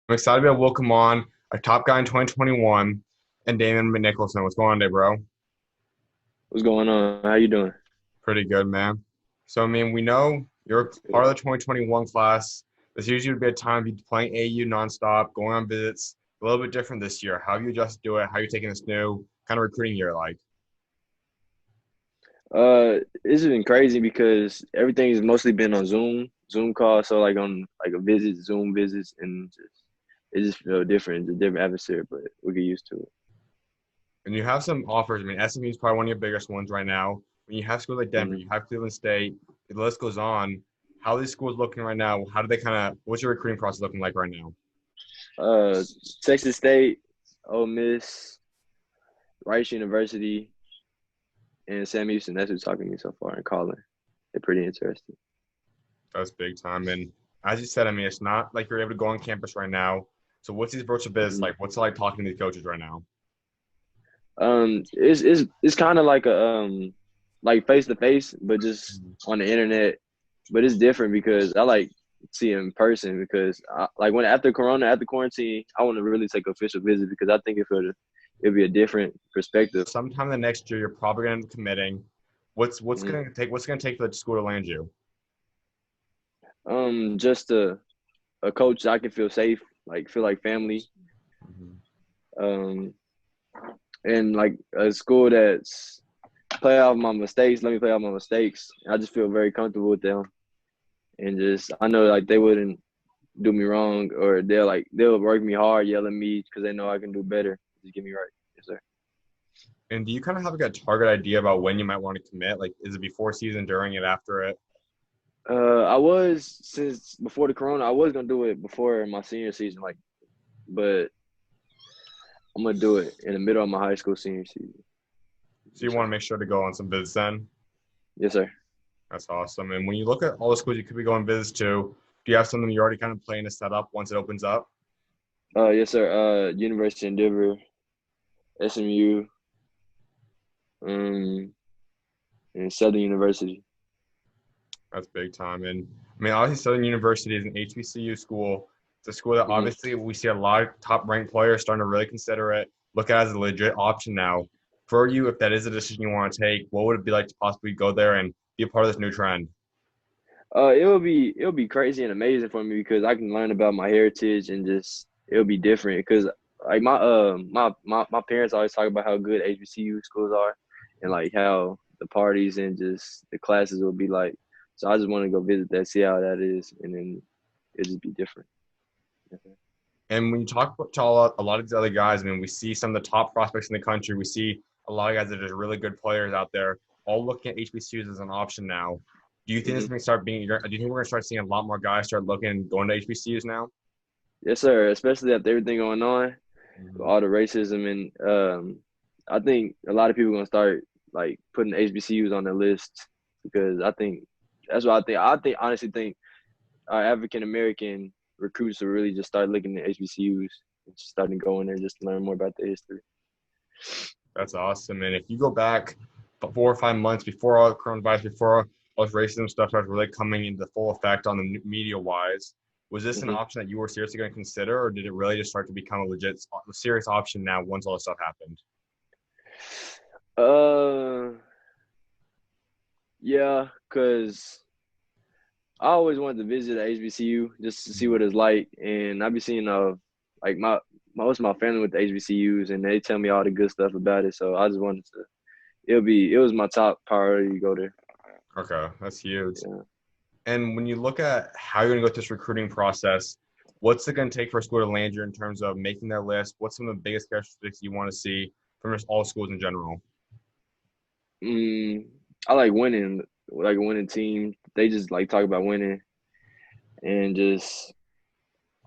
I'm excited to be able to welcome on our top guy in 2021 and Damon Nicholas. What's going on today, bro? What's going on? How you doing? Pretty good, man. So, we know you're part of the 2021 class. This usually would be a time to be playing AU nonstop, going on visits. A little bit different this year. How have you adjusted to it? How are you taking this new kind of recruiting year like? It's been crazy because everything's mostly been on Zoom calls. So like on like a visit, Zoom visits, and it just feel different. It's a different atmosphere, but we get used to it. And you have some offers. SMU is probably one of your biggest ones right now. When you have schools like Denver, hmm you have Cleveland State, the list goes on. How are these schools looking right now? How do they kind of, what's your recruiting process looking like right now? Uh, Texas State, Ole Miss, Rice University, and Sam Houston. That's who's talking to me so far and calling. They're pretty interested. That's big time. And as you said, it's not like you're able to go on campus right now. So what's these virtual business hmm like? What's it like talking to these coaches right now? it's kind of like face to face, but just Mhm. on the internet. But it's different because I like see in person because like when after quarantine, I want to really take official visit because I think it'd be a different perspective. Sometime the next year, you're probably going to end up committing. What's Mhm. going to take? What's going to take for the school to land you? Just a coach I can feel safe, like feel like family. Mhm. Um, and like a school that's play off my mistakes, let me play off my mistakes. I just feel very comfortable with them, and just I know like they wouldn't do me wrong, or they'll work me hard, yell at me because they know I can do better. Just get me right. Yes, sir. And do you kind of have like a target idea about when you might want to commit? Like, is it before season, during it, after it? I was since before the corona. I was gonna do it before my senior season, but I'm gonna do it in the middle of my high school senior season. So you Yes, want sir. to make sure to go on some visits then? Yes, sir. That's awesome. And when you look at all the schools you could be going visits to, do you have something you're already kind of planning to set up once it opens up? Yes, sir. University of Denver, SMU, um, and Southern University. That's big time. And obviously, Southern University is an HBCU school. It's a school that hmm obviously we see a lot of top ranked players starting to really consider it, look at it as a legit option now. For you, if that is a decision you want to take, what would it be like to possibly go there and be a part of this new trend? It'll be crazy and amazing for me because I can learn about my heritage and just it'll be different because like my parents always talk about how good HBCU schools are and like how the parties and just the classes will be like. So I just want to go visit that, see how that is, and then it'll just be different. And when you talk to a lot of these other guys, we see some of the top prospects in the country. We see a lot of guys that are just really good players out there, all looking at HBCUs as an option now. Do you think this is hmm going to start being? Do you think we're going to start seeing a lot more guys start looking going to HBCUs now? Yes, sir. Especially after everything going on, Mhm. all the racism and I think a lot of people gonna start like putting HBCUs on their list because I think that's what I think. I honestly think our African American recruits will really just start looking at HBCUs and just starting to go in there just to learn more about the history. That's awesome. And if you go back 4 or 5 months before all the coronavirus, before all this racism stuff started really coming into full effect on the media wise, was this an hmm option that you were seriously going to consider, or did it really just start to become a legit, serious option now once all this stuff happened? Uh, yeah, cause I always wanted to visit a HBCU just to see Mhm. what it's like, and I be seeing like most of my family with the HBCUs, and they tell me all the good stuff about it. So I just wanted to. It was my top priority to go there. Okay, that's huge. Yeah. And when you look at how you're going to go through this recruiting process, what's it going to take for a school to land you in terms of making their list? What's some of the biggest characteristics you want to see from just all schools in general? Mm, I like winning, like a winning team. They just like talk about winning and just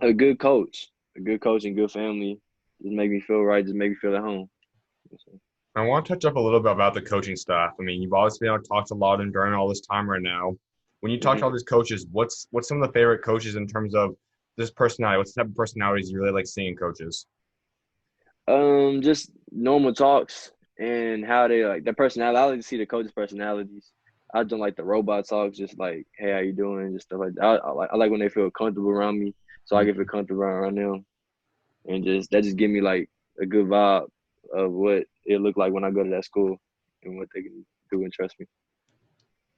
a good coach and good family. Just make me feel right. Just make me feel at home. I want to touch up a little bit about the coaching staff. You've obviously been able to talk to a lot of them during all this time right now. When you talk to hmm all these coaches, what's some of the favorite coaches in terms of this personality? What's the type of personalities you really like seeing in coaches? Just normal talks and how they like their personality. I like to see the coaches' personalities. I don't like the robot talks, just like, "Hey, how you doing?" Just stuff like that. I like when they feel comfortable around me. so I can feel comfortable around them, and that just give me like a good vibe of what it look like when I go to that school and what they can do and trust me.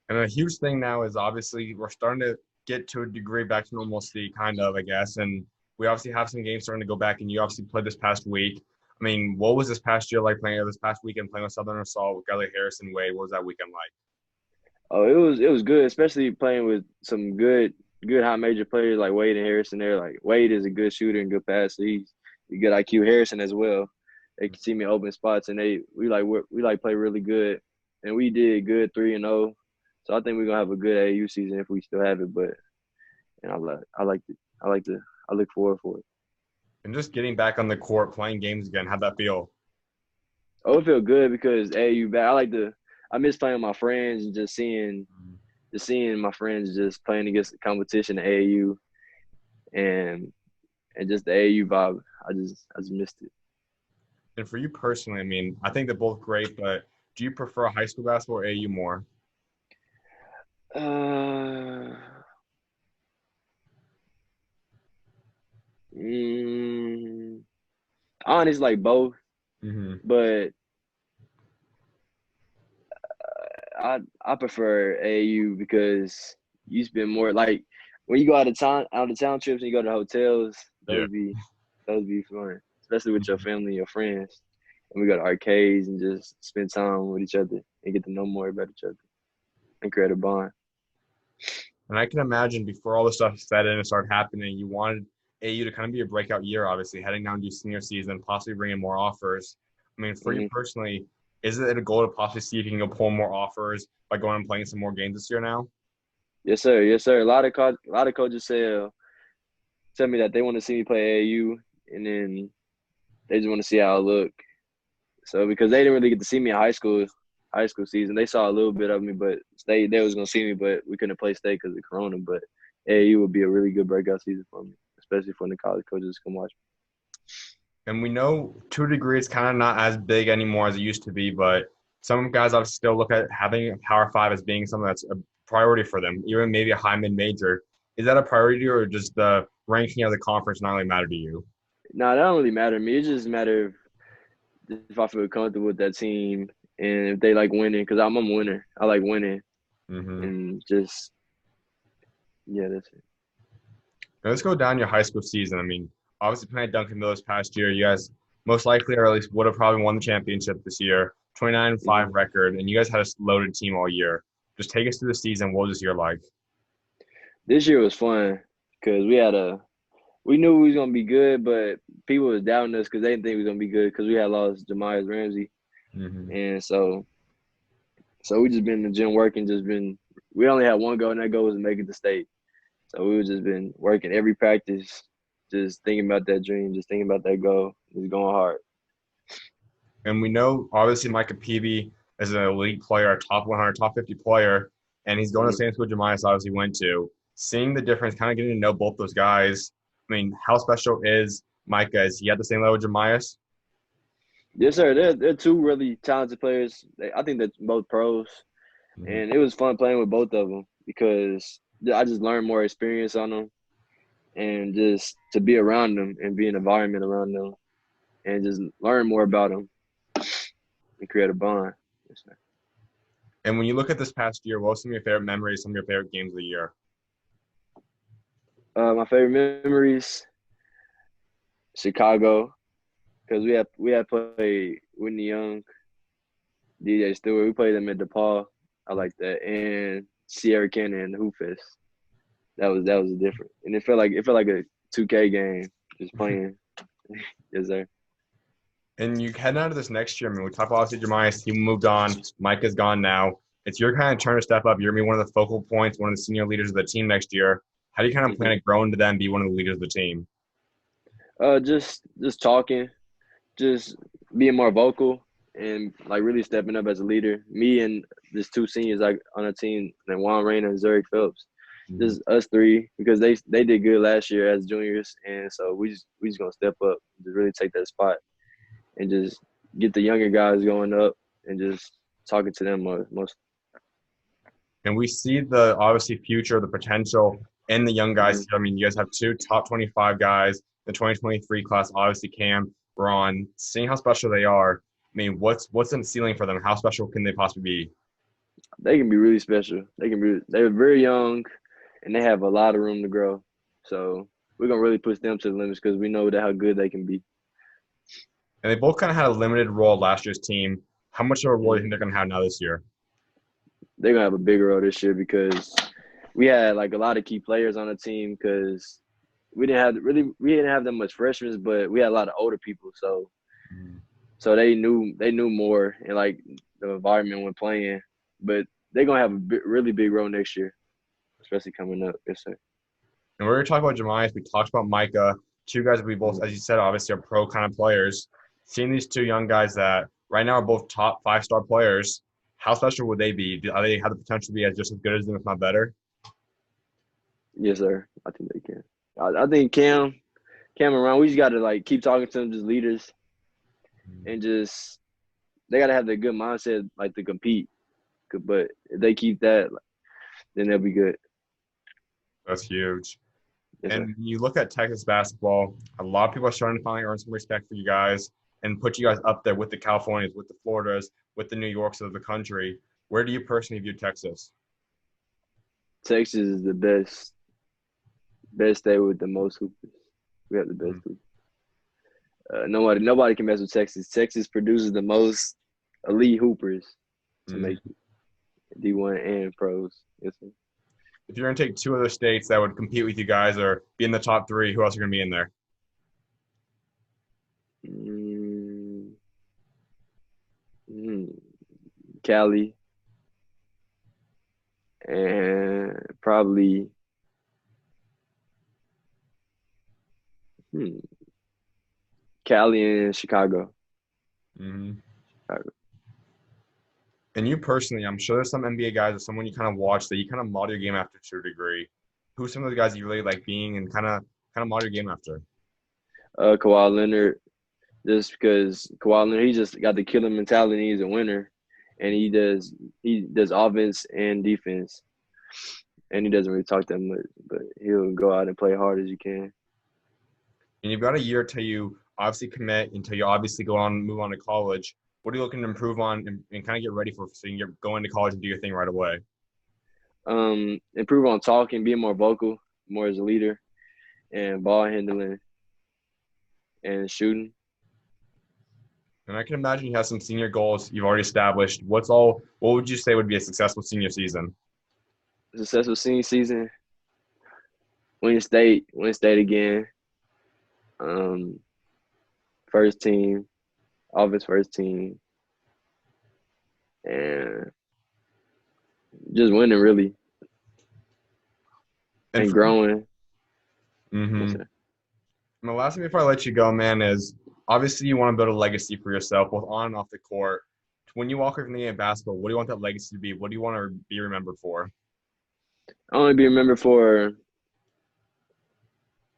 And a huge thing now is obviously we're starting to get to a degree back to normalcy, kind of, I guess. And we obviously have some games starting to go back, and you obviously played this past week. I mean, what was this past year like playing this past weekend playing with Southern Assault with Gully Harrison Wade? What was that weekend like? Oh, it was good, especially playing with some good high major players like Wade and Harrison. There, like Wade is a good shooter and good passer. He's a good IQ. Harrison as well. They can see me open spots, and we play really good, and we did good 3-0. So I think we're gonna have a good AAU season if we still have it. But and I look forward for it. And just getting back on the court, playing games again, how'd that feel? Oh, it feel good because AAU back. I miss playing with my friends and just seeing my friends just playing against the competition at AAU and just the AAU vibe. I just missed it. And for you personally, I mean, I think they're both great, but do you prefer high school basketball or AAU more? Uh, mm, Honestly, like both, Mm-hmm. but I prefer AAU because you spend more like when you go out of town trips and you go to hotels, Yeah. those be fun, especially with your family and your friends. And we go to arcades and just spend time with each other and get to know more about each other and create a bond. And I can imagine before all this stuff set in and started happening, you wanted AU to kind of be a breakout year, obviously, heading down to senior season, possibly bringing more offers. I mean, for you Hmm. personally, is it a goal to possibly see if you can go pull more offers by going and playing some more games this year now? Yes, sir. Yes, sir. A lot of coaches tell me that they want to see me play AAU, and then they just want to see how I look. So because they didn't really get to see me in high school season, they saw a little bit of me, but they was gonna see me, but we couldn't play state because of Corona. But AAU would be a really good breakout season for me, especially for the college coaches come watch And we know to a degree it's kind of not as big anymore as it used to be, but some guys obviously still look at having a Power Five as being something that's a priority for them, even maybe a high mid major. Is that a priority or just the ranking of the conference not really matter to you? me. No, that don't really matter to me. It just matter if I feel comfortable with that team and if they like winning, because I'm a winner. I like winning, Mm-hmm. and just yeah, that's it. Now let's go down your high school season. I mean, obviously playing at Duncanville this past year, you guys most likely or at least would have probably won the championship this year. 29-5 Mhm. record, and you guys had a loaded team all year. Just take us through the season. What was this year like? This year was fun because we knew we was gonna be good, but people was doubting us because they didn't think we was gonna be good because we had lost Jemias Ramsey, Mm-hmm. and so we just been in the gym working. Just been we only had one goal, and that goal was to make it to state. So we was just been working every practice, just thinking about that dream, just thinking about that goal, just going hard. And we know, obviously, Micah Peavy is an elite player, a top 100, top 50 player, and he's going to the Mhm. same school Jemias obviously went to. Seeing the difference, kind of getting to know both those guys. I mean, how special is Micah? Is he at the same level as Jemias? Yes, sir. They're two really talented players. I think they're both pros, Mm-hmm. and it was fun playing with both of them because I just learned more experience on them, and just to be around them and be an environment around them, and just learn more about them and create a bond. Yes, sir. And when you look at this past year, what were some of your favorite memories, some of your favorite games of the year? My favorite memories, Chicago, because we had played Whitney Young, DJ Stewart. We played them at DePaul. I like that, and Sierra Cannon and Hoop Fest. That was different, and it felt like a 2K game, just playing. Yes, sir. And you head out of this next year. I mean, we talked about obviously Jemias. He moved on. Micah's gone now. It's your kind of turn to step up. You're going to be one of the focal points, one of the senior leaders of the team next year. How do you kind of plan Hmm. to grow into that and be one of the leaders of the team? Just talking, just being more vocal, and like really stepping up as a leader. Me and just two seniors like on a team, and Juan Rayner and Zurich Phelps. Mm-hmm. Just us three because they did good last year as juniors, and so we just gonna step up, just really take that spot, and just get the younger guys going up, and just talking to them most. And we see the obviously future, the potential and the young Mm-hmm. guys here. I mean, you guys have two top 25 guys. The 2023 class, obviously Cam, Ron. Seeing how special they are, I mean, what's the ceiling for them? How special can they possibly be? They can be really special. They're very young, and they have a lot of room to grow. So we're gonna really push them to the limits because we know that how good they can be. And they both kind of had a limited role last year's team. How much of a role do you think they're going to have now this year? They're gonna have a bigger role this year because we had like a lot of key players on the team because we didn't have that much freshmen, but we had a lot of older people. So they knew more and like the environment when playing. But they're gonna have a really big role next year, especially coming up. Yes, sir. And we were talking about Jemias. We talked about Micah. Two guys we both, as you said, obviously are pro kind of players. Seeing these two young guys that right now are both top 5-star players, how special would they be? Do they have the potential to be just as good as them, if not better? Yes, sir. I think they can. I think Cam and Ron, we just gotta like keep talking to them, just leaders, and just they gotta have the good mindset like to compete. But if they keep that, then they'll be good. That's huge. Yes, sir. And you look at Texas basketball, a lot of people are starting to finally earn some respect for you guys and put you guys up there with the Californias, with the Floridas, with the New Yorks of the country. Where do you personally view Texas? Texas is the best state with the most hoopers. We have the best hoopers. Nobody can mess with Texas. Texas produces the most elite hoopers to make it. D1 and pros. Yes, sir. If you're going to take two other states that would compete with you guys or be in the top three, who else are going to be in there? Cali and probably Cali and Chicago. Chicago. And you personally, I'm sure there's some NBA guys or someone you kind of watch that you kind of model your game after to a degree. Who's some of the guys you really like being and kind of model your game after? Kawhi Leonard, just because Kawhi Leonard, he just got the killer mentality. He's a winner, and he does offense and defense, and he doesn't really talk that much, but he'll go out and play hard as you can. And you've got a year till you obviously commit, until you obviously move on to college. What are you looking to improve on and kind of get ready for so you can go into college and do your thing right away? Improve on talking, being more vocal, more as a leader, and ball handling and shooting. And I can imagine you have some senior goals you've already established. What would you say would be a successful senior season? Successful senior season, win state again. First team, offense first team, and just winning really and growing. And the last thing before I let you go, man, is obviously you want to build a legacy for yourself, both on and off the court. When you walk away from the game of basketball, what do you want that legacy to be? What do you want to be remembered for? I want to be remembered for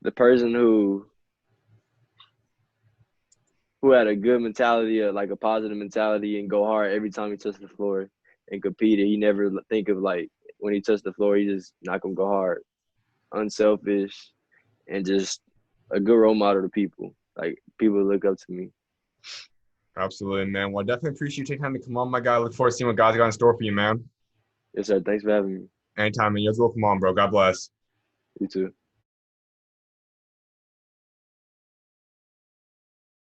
the person who had a good mentality, like a positive mentality, and go hard every time he touched the floor and competed. He never think of like when he touched the floor, he just not gonna go hard. Unselfish and just a good role model to people. Like people look up to me. Absolutely, man. Well, I definitely appreciate you taking time to come on, my guy. I look forward to seeing what God's got in store for you, man. Yes, sir. Thanks for having me. Anytime, man. You as well. Come on, bro. God bless. You too.